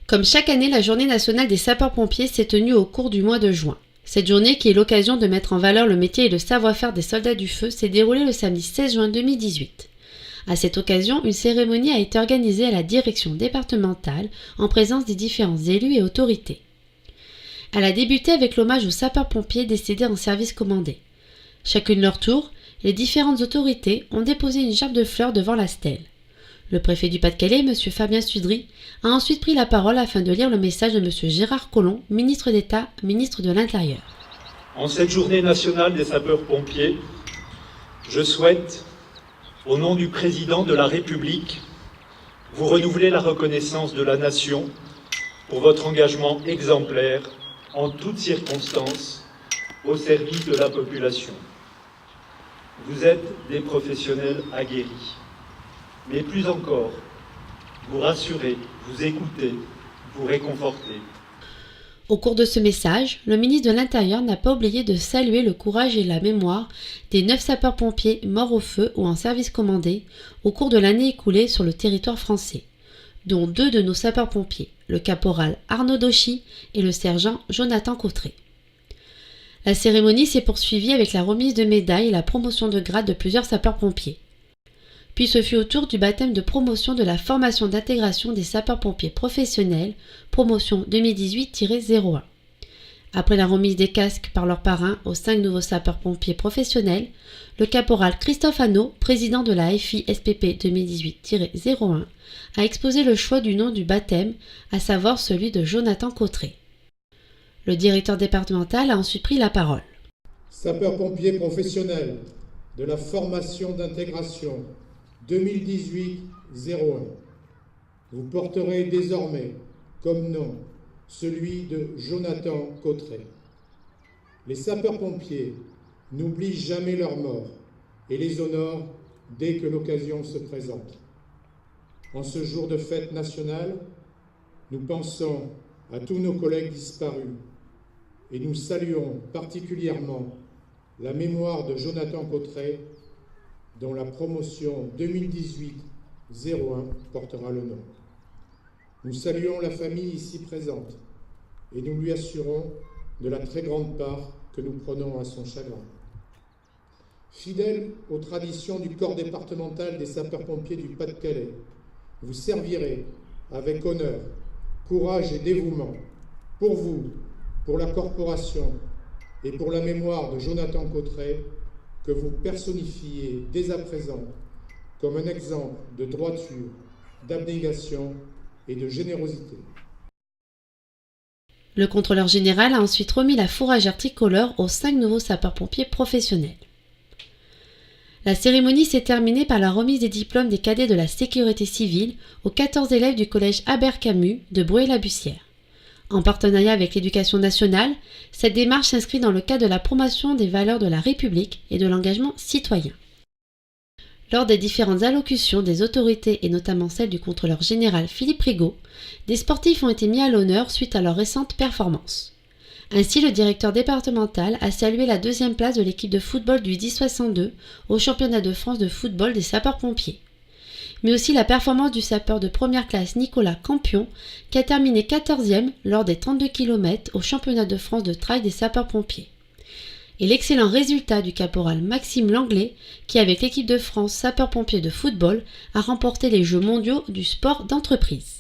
Comme chaque année, la journée nationale des sapeurs-pompiers s'est tenue au cours du mois de juin. Cette journée, qui est l'occasion de mettre en valeur le métier et le savoir-faire des soldats du feu, s'est déroulée le samedi 16 juin 2018. À cette occasion, une cérémonie a été organisée à la direction départementale en présence des différents élus et autorités. Elle a débuté avec l'hommage aux sapeurs-pompiers décédés en service commandé. Chacune leur tour, les différentes autorités ont déposé une gerbe de fleurs devant la stèle. Le préfet du Pas-de-Calais, M. Fabien Sudry, a ensuite pris la parole afin de lire le message de M. Gérard Collomb, ministre d'État, ministre de l'Intérieur. En cette journée nationale des sapeurs-pompiers, je souhaite, au nom du président de la République, vous renouveler la reconnaissance de la nation pour votre engagement exemplaire en toutes circonstances au service de la population. Vous êtes des professionnels aguerris. Mais plus encore, vous rassurez, vous écoutez, vous réconfortez. Au cours de ce message, le ministre de l'Intérieur n'a pas oublié de saluer le courage et la mémoire des 9 sapeurs-pompiers morts au feu ou en service commandé au cours de l'année écoulée sur le territoire français, dont 2 de nos sapeurs-pompiers, le caporal Arnaud Dauchy et le sergent Jonathan Cautré. La cérémonie s'est poursuivie avec la remise de médailles et la promotion de grade de plusieurs sapeurs-pompiers. Puis ce fut au tour du baptême de promotion de la formation d'intégration des sapeurs-pompiers professionnels, promotion 2018-01. Après la remise des casques par leurs parrains aux 5 nouveaux sapeurs-pompiers professionnels, le caporal Christophe Hanot, président de la FI-SPP 2018-01, a exposé le choix du nom du baptême, à savoir celui de Jonathan Cautré. Le directeur départemental a ensuite pris la parole. Sapeurs-pompiers professionnels de la formation d'intégration 2018-01. Vous porterez désormais comme nom celui de Jonathan Cautré. Les sapeurs-pompiers n'oublient jamais leurs morts et les honorent dès que l'occasion se présente. En ce jour de fête nationale, nous pensons à tous nos collègues disparus et nous saluons particulièrement la mémoire de Jonathan Cautré, dont la promotion 2018-01 portera le nom. Nous saluons la famille ici présente et nous lui assurons de la très grande part que nous prenons à son chagrin. Fidèle aux traditions du corps départemental des sapeurs-pompiers du Pas-de-Calais, vous servirez avec honneur, courage et dévouement pour vous, pour la corporation et pour la mémoire de Jonathan Cautré, que vous personnifiez dès à présent comme un exemple de droiture, d'abnégation et de générosité. Le contrôleur général a ensuite remis la fourragère tricolore aux 5 nouveaux sapeurs-pompiers professionnels. La cérémonie s'est terminée par la remise des diplômes des cadets de la sécurité civile aux 14 élèves du collège Albert Camus de Bruay-la-Bussière. En partenariat avec l'Éducation nationale, cette démarche s'inscrit dans le cadre de la promotion des valeurs de la République et de l'engagement citoyen. Lors des différentes allocutions des autorités et notamment celle du contrôleur général Philippe Rigaud, des sportifs ont été mis à l'honneur suite à leur récente performance. Ainsi, le directeur départemental a salué la 2e place de l'équipe de football du 10-62 au championnat de France de football des sapeurs-pompiers. Mais aussi la performance du sapeur de première classe Nicolas Campion, qui a terminé 14e lors des 32 km au championnat de France de trail des sapeurs-pompiers. Et l'excellent résultat du caporal Maxime Langlais, qui avec l'équipe de France sapeurs-pompiers de football a remporté les Jeux mondiaux du sport d'entreprise.